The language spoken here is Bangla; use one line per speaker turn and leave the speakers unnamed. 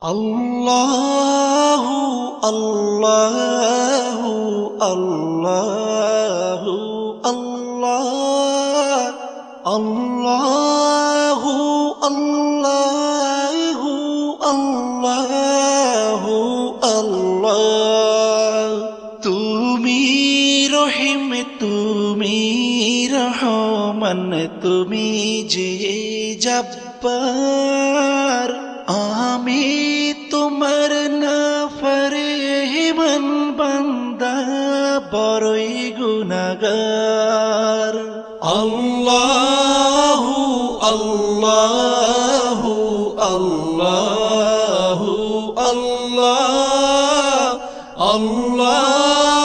আল্লাহু আল্লাহু আল্লাহু আল্লাহ আল্লাহু আল্লাহু আল্লাহু আল্লাহ। তুমি রহিম, তুমি রহমান, তুমি যে জব্বার, আমি তোমার নাফরমান বান্দা, বড়ই গুনাহগার। আল্লাহু আল্লাহু আল্লাহু আল্লাহ আল্লাহ